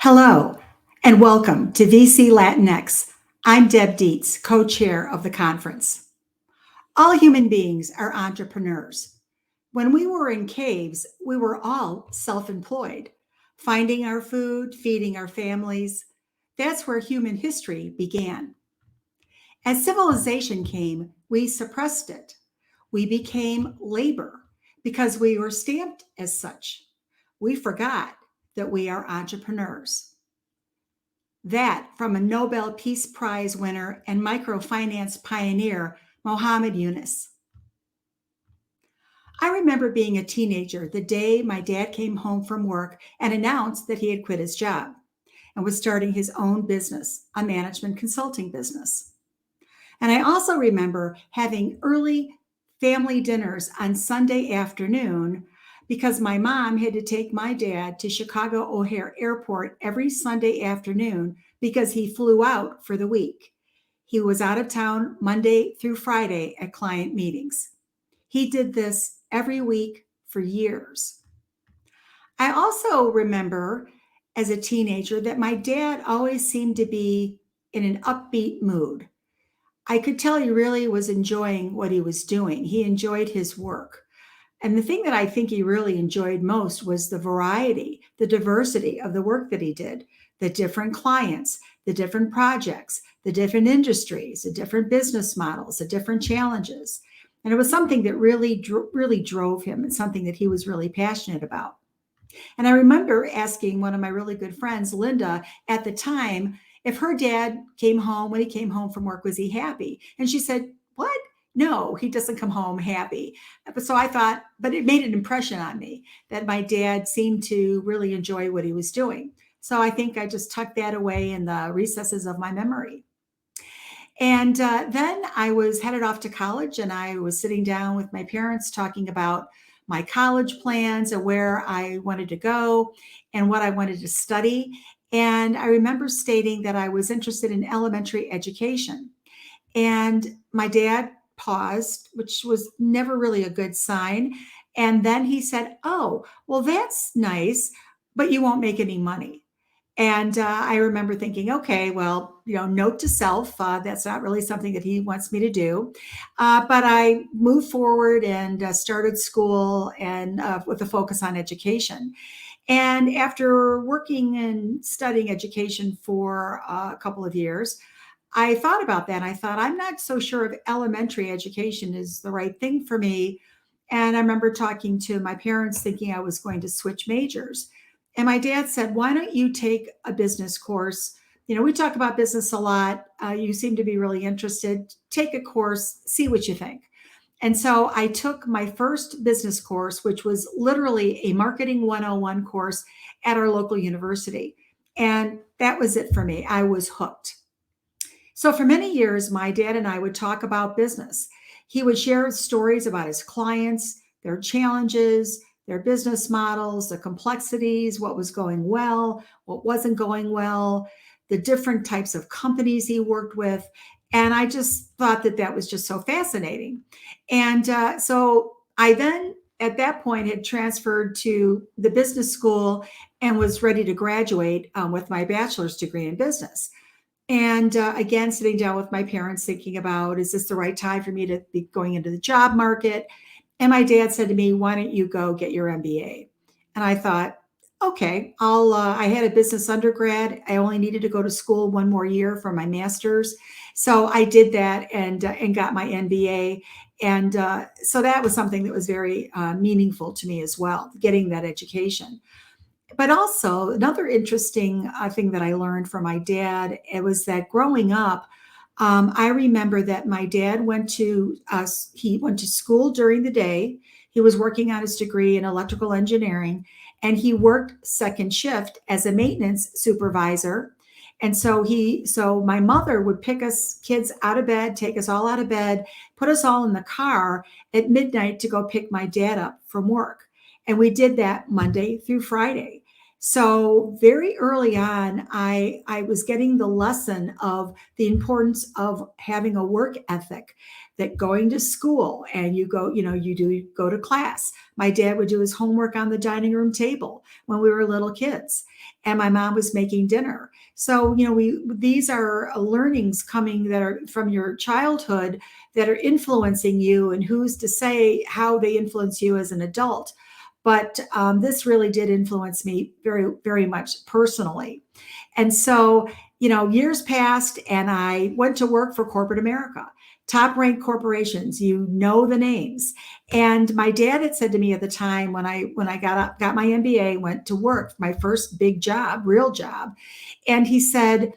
Hello, and welcome to VC LatinX. I'm Deb Dietz, co-chair of the conference. All human beings are entrepreneurs. When we were in caves, we were all self-employed, finding our food, feeding our families. That's where human history began. As civilization came, we suppressed it. We became labor because we were stamped as such. We forgot that we are entrepreneurs. That from a Nobel Peace Prize winner and microfinance pioneer, Mohammed Yunus. I remember being a teenager the day my dad came home from work and announced that he had quit his job and was starting his own business, a management consulting business. And I also remember having early family dinners on Sunday afternoon because my mom had to take my dad to Chicago O'Hare Airport every Sunday afternoon because he flew out for the week. He was out of town Monday through Friday at client meetings. He did this every week for years. I also remember as a teenager that my dad always seemed to be in an upbeat mood. I could tell he really was enjoying what he was doing. He enjoyed his work. And the thing that I think he really enjoyed most was the variety, the diversity of the work that he did, the different clients, the different projects, the different industries, the different business models, the different challenges. And it was something that really drove him and something that he was really passionate about. And I remember asking one of my really good friends, Linda, at the time, if her dad came home, when he came home from work, was he happy? And she said, "What? No, he doesn't come home happy." But so I thought, but it made an impression on me that my dad seemed to really enjoy what he was doing. So I think I just tucked that away in the recesses of my memory. And then I was headed off to college and I was sitting down with my parents talking about my college plans and where I wanted to go and what I wanted to study. And I remember stating that I was interested in elementary education. And my dad paused, which was never really a good sign. And then he said, "Oh, well, that's nice, but you won't make any money." And I remember thinking, okay, well, note to self, that's not really something that he wants me to do. But I moved forward and started school and with a focus on education. And after working and studying education for a couple of years, I thought about that. I thought, I'm not so sure if elementary education is the right thing for me. And I remember talking to my parents thinking I was going to switch majors. And my dad said, "Why don't you take a business course? We talk about business a lot. You seem to be really interested. Take a course, see what you think." And so I took my first business course, which was literally a marketing 101 course at our local university. And that was it for me. I was hooked. So for many years, my dad and I would talk about business. He would share stories about his clients, their challenges, their business models, the complexities, what was going well, what wasn't going well, the different types of companies he worked with. And I just thought that that was just so fascinating. And so I then, at that point, had transferred to the business school and was ready to graduate with my bachelor's degree in business. And again, sitting down with my parents, thinking about, is this the right time for me to be going into the job market? And my dad said to me, "Why don't you go get your MBA?" And I thought, okay, I had a business undergrad. I only needed to go to school one more year for my master's. So I did that and got my MBA. And so that was something that was very meaningful to me as well, getting that education. But also another interesting thing that I learned from my dad, it was that growing up, I remember that my dad he went to school during the day. He was working on his degree in electrical engineering, and he worked second shift as a maintenance supervisor. And so my mother would pick us kids out of bed, take us all out of bed, put us all in the car at midnight to go pick my dad up from work. And we did that Monday through Friday. So very early on, I was getting the lesson of the importance of having a work ethic, that going to school and you go, you go to class. My dad would do his homework on the dining room table when we were little kids, and my mom was making dinner. So, these are learnings coming that are from your childhood that are influencing you, and who's to say how they influence you as an adult. But this really did influence me very, very much personally. And so, years passed and I went to work for corporate America, top ranked corporations, the names. And my dad had said to me at the time when I got my MBA, went to work, my first big job, real job. And he said,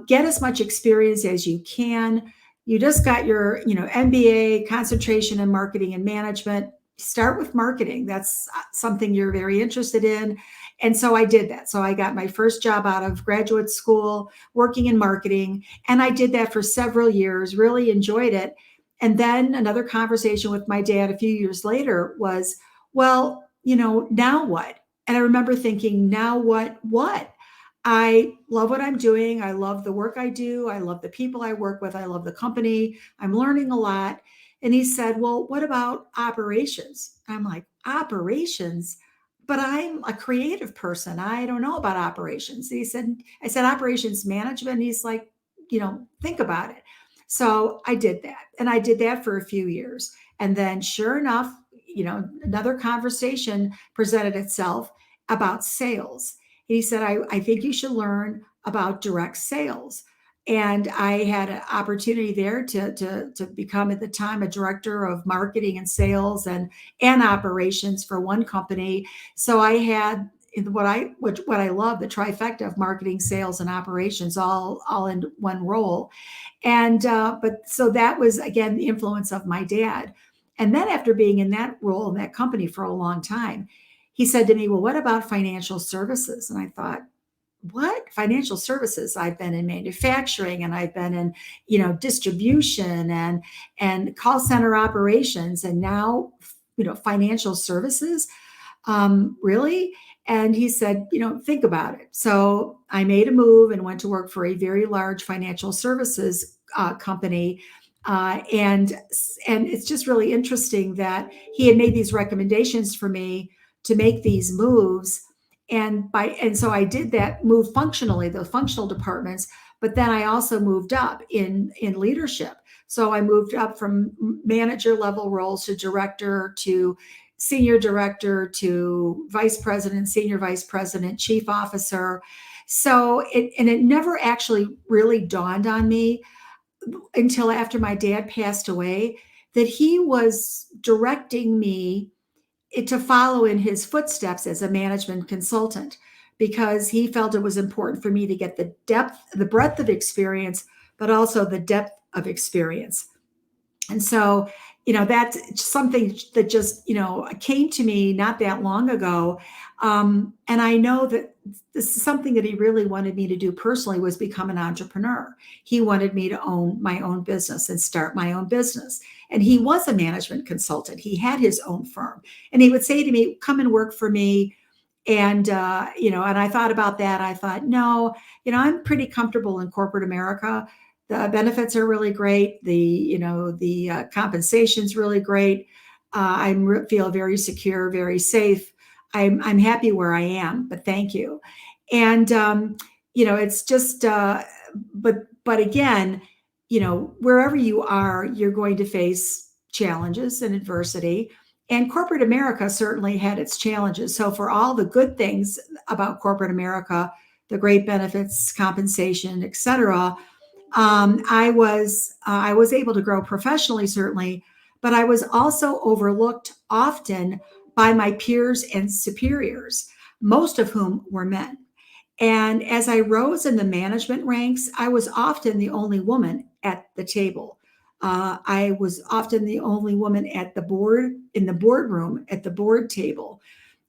get as much experience as you can. You just got your, MBA, concentration in marketing and management. Start with marketing. That's something you're very interested in. And so I did that. So I got my first job out of graduate school working in marketing. And I did that for several years, really enjoyed it. And then another conversation with my dad a few years later was, well, now what? And I remember thinking, now what? I love what I'm doing. I love the work I do. I love the people I work with. I love the company. I'm learning a lot. And he said, well, what about operations? I'm like, operations? But I'm a creative person. I don't know about operations. I said, operations management. And he's like, think about it. So I did that. And I did that for a few years. And then sure enough, another conversation presented itself about sales. He said, I think you should learn about direct sales. And I had an opportunity there to become at the time a director of marketing and sales and operations for one company. So I had what I love, the trifecta of marketing, sales, and operations, all in one role. And but so that was again the influence of my dad. And then after being in that role in that company for a long time, he said to me, well, what about financial services? And I thought, what? Financial services? I've been in manufacturing and I've been in, distribution and call center operations, and now, financial services. Really? And he said, think about it. So I made a move and went to work for a very large financial services company. And it's just really interesting that he had made these recommendations for me to make these moves. And so I did that move functionally, the functional departments, but then I also moved up in leadership. So I moved up from manager level roles to director, to senior director, to vice president, senior vice president, chief officer. So it never actually really dawned on me until after my dad passed away that he was directing me to follow in his footsteps as a management consultant, because he felt it was important for me to get the breadth of experience, but also the depth of experience. And so, that's something that just, came to me not that long ago. And I know that this is something that he really wanted me to do personally, was become an entrepreneur. He wanted me to own my own business and start my own business. And he was a management consultant. He had his own firm, and he would say to me, come and work for me. And, and I thought about that. I thought, no, I'm pretty comfortable in corporate America. The benefits are really great. The compensation's really great. I feel very secure, very safe. I'm happy where I am, but thank you. And, it's just, but again, wherever you are, you're going to face challenges and adversity. And corporate America certainly had its challenges. So for all the good things about corporate America, the great benefits, compensation, et cetera, I was able to grow professionally, certainly, but I was also overlooked often by my peers and superiors, most of whom were men. And as I rose in the management ranks, I was often the only woman at the table. I was often the only woman at the board, in the boardroom, at the board table.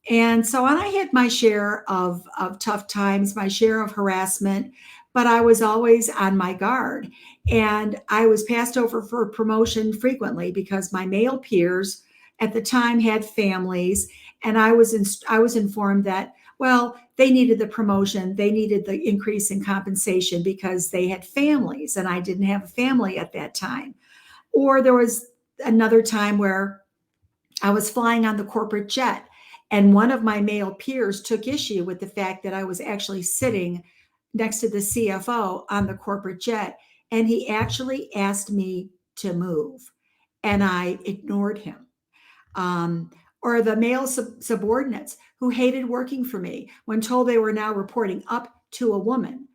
And so on, I had my share of tough times, my share of harassment, but I was always on my guard. And I was passed over for promotion frequently because my male peers at the time had families. And I was informed that, well, they needed the promotion, they needed the increase in compensation because they had families, and I didn't have a family at that time. Or there was another time where I was flying on the corporate jet, and one of my male peers took issue with the fact that I was actually sitting next to the CFO on the corporate jet. And he actually asked me to move, and I ignored him. Um, or the male subordinates who hated working for me when told they were now reporting up to a woman.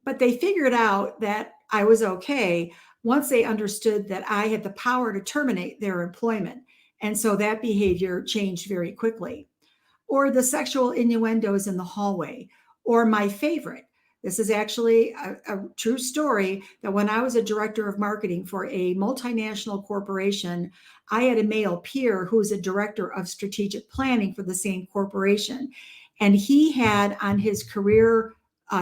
But they figured out that I was okay once they understood that I had the power to terminate their employment. And so that behavior changed very quickly. Or the sexual innuendos in the hallway, or my favorite. This is actually a true story that when I was a director of marketing for a multinational corporation, I had a male peer who was a director of strategic planning for the same corporation. And he had on his career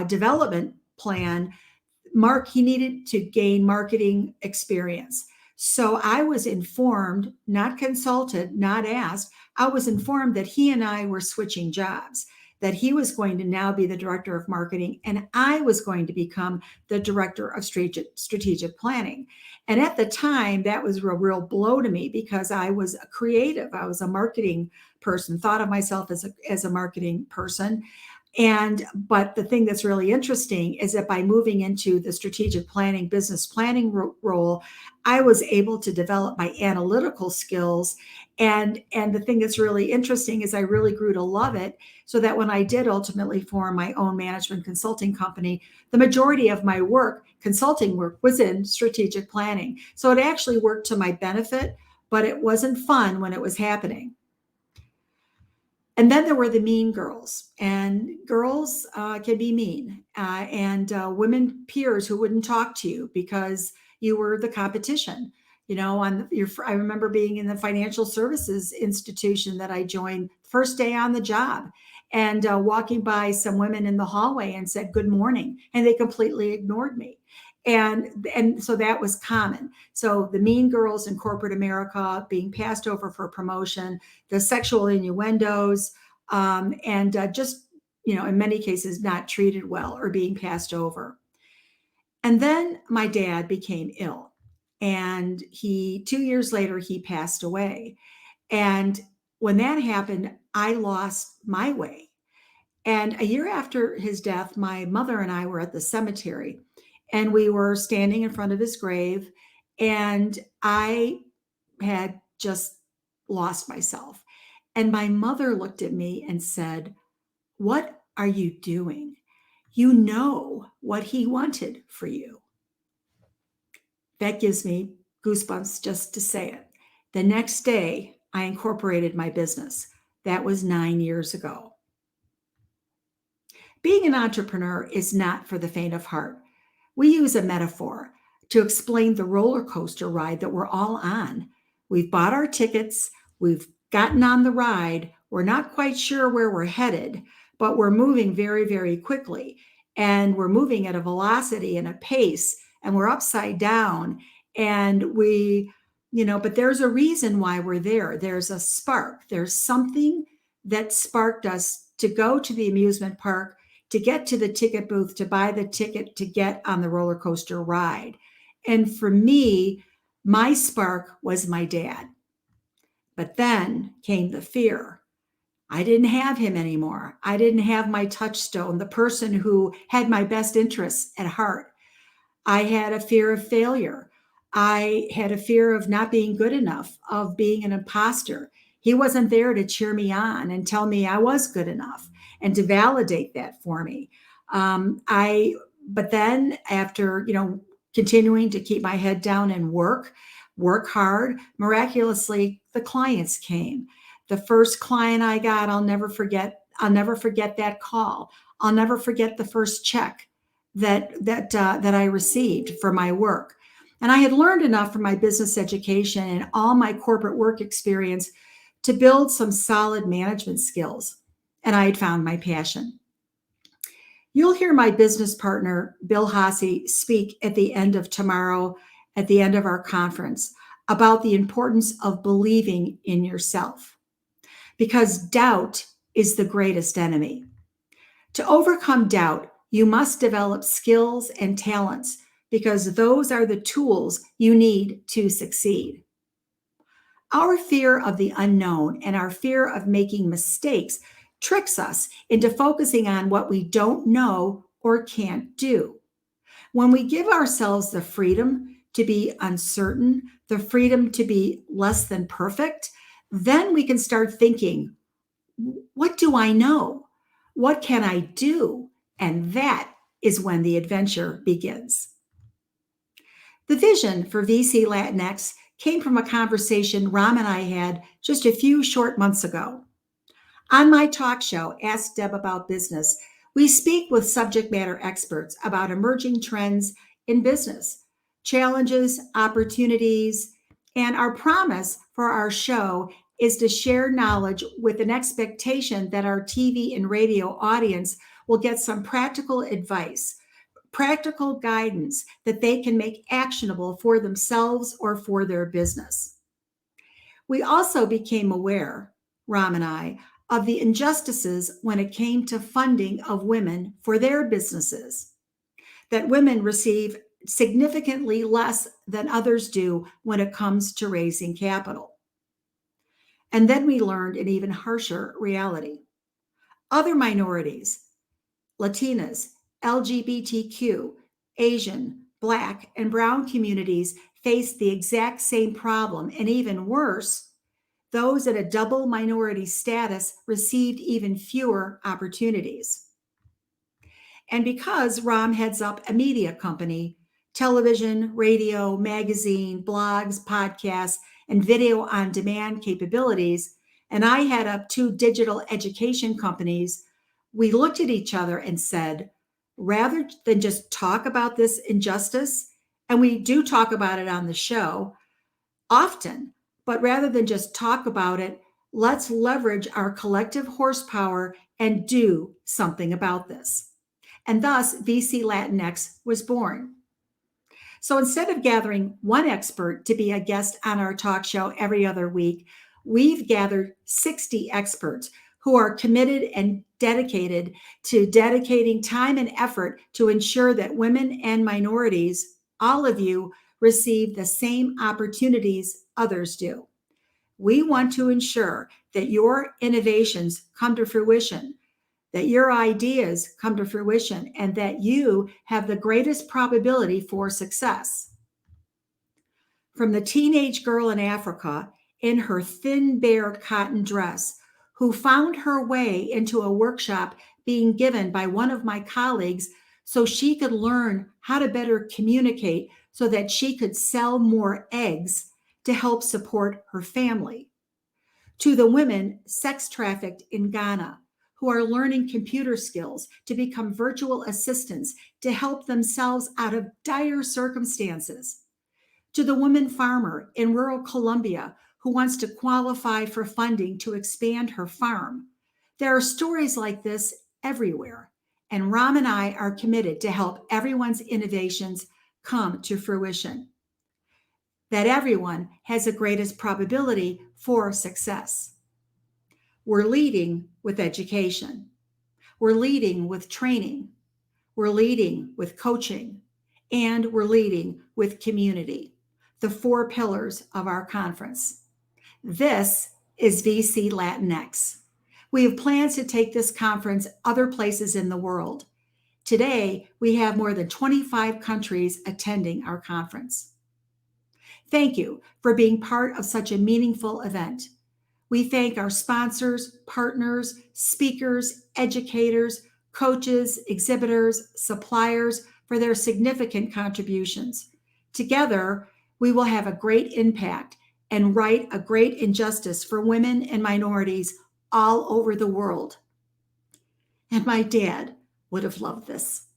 development plan, he needed to gain marketing experience. So I was informed, not consulted, not asked. I was informed that he and I were switching jobs, that he was going to now be the director of marketing and I was going to become the director of strategic planning. And at the time, that was a real blow to me because I was a creative. I was a marketing person, thought of myself as a marketing person. But the thing that's really interesting is that by moving into the strategic planning, business planning role, I was able to develop my analytical skills. And the thing that's really interesting is I really grew to love it. So that when I did ultimately form my own management consulting company, the majority of my work, consulting work, was in strategic planning. So it actually worked to my benefit, but it wasn't fun when it was happening. And then there were the mean girls, and girls can be mean, and women peers who wouldn't talk to you because you were the competition. You know, I remember being in the financial services institution that I joined first day on the job, and walking by some women in the hallway and said good morning, and they completely ignored me. And so that was common. So the mean girls in corporate America being passed over for promotion, the sexual innuendos, and just, in many cases, not treated well or being passed over. And then my dad became ill, and 2 years later, he passed away. And when that happened, I lost my way. And a year after his death, my mother and I were at the cemetery, and we were standing in front of his grave, and I had just lost myself. And my mother looked at me and said, "What are you doing? You know what he wanted for you." That gives me goosebumps just to say it. The next day, I incorporated my business. That was 9 years ago. Being an entrepreneur is not for the faint of heart. We use a metaphor to explain the roller coaster ride that we're all on. We've bought our tickets, we've gotten on the ride, we're not quite sure where we're headed, but we're moving very, very quickly. And we're moving at a velocity and a pace, and we're upside down. And but there's a reason why we're there. There's a spark. There's something that sparked us to go to the amusement park, to get to the ticket booth, to buy the ticket, to get on the roller coaster ride. And for me, my spark was my dad. But then came the fear. I didn't have him anymore. I didn't have my touchstone, the person who had my best interests at heart. I had a fear of failure. I had a fear of not being good enough, of being an imposter. He wasn't there to cheer me on and tell me I was good enough and to validate that for me. But then after, continuing to keep my head down and work hard, miraculously, the clients came. The first client I got, I'll never forget that call. I'll never forget the first check that I received for my work. And I had learned enough from my business education and all my corporate work experience to build some solid management skills. And I had found my passion. You'll hear my business partner, Bill Hasse, speak at the end of tomorrow, at the end of our conference, about the importance of believing in yourself. Because doubt is the greatest enemy. To overcome doubt, you must develop skills and talents because those are the tools you need to succeed. Our fear of the unknown and our fear of making mistakes tricks us into focusing on what we don't know or can't do. When we give ourselves the freedom to be uncertain, the freedom to be less than perfect, then we can start thinking, what do I know? What can I do? And that is when the adventure begins. The vision for VC LatinX came from a conversation Ram and I had just a few short months ago. On my talk show, Ask Deb About Business, we speak with subject matter experts about emerging trends in business, challenges, opportunities, and our promise for our show is to share knowledge with an expectation that our TV and radio audience will get some practical advice, practical guidance that they can make actionable for themselves or for their business. We also became aware, Ram and I, of the injustices when it came to funding of women for their businesses, that women receive significantly less than others do when it comes to raising capital. And then we learned an even harsher reality. Other minorities, Latinas, LGBTQ, Asian, Black, and Brown communities face the exact same problem, and even worse, those in a double minority status received even fewer opportunities. And because Ram heads up a media company, television, radio, magazine, blogs, podcasts, and video on demand capabilities, and I head up 2 digital education companies, we looked at each other and said, rather than just talk about this injustice, and we do talk about it on the show often, but rather than just talk about it, let's leverage our collective horsepower and do something about this. And thus, VC LatinX was born. So instead of gathering one expert to be a guest on our talk show every other week, we've gathered 60 experts who are committed and dedicated to dedicating time and effort to ensure that women and minorities, all of you, receive the same opportunities others do. We want to ensure that your innovations come to fruition, that your ideas come to fruition, and that you have the greatest probability for success. From the teenage girl in Africa in her thin, bare cotton dress, who found her way into a workshop being given by one of my colleagues so she could learn how to better communicate so that she could sell more eggs to help support her family, to the women sex trafficked in Ghana, who are learning computer skills to become virtual assistants to help themselves out of dire circumstances, to the woman farmer in rural Colombia who wants to qualify for funding to expand her farm. There are stories like this everywhere, and Ram and I are committed to help everyone's innovations come to fruition, that everyone has the greatest probability for success. We're leading with education. We're leading with training. We're leading with coaching. And we're leading with community, the 4 pillars of our conference. This is VC LatinX. We have plans to take this conference other places in the world. Today, we have more than 25 countries attending our conference. Thank you for being part of such a meaningful event. We thank our sponsors, partners, speakers, educators, coaches, exhibitors, suppliers for their significant contributions. Together, we will have a great impact and right a great injustice for women and minorities all over the world. And my dad would have loved this.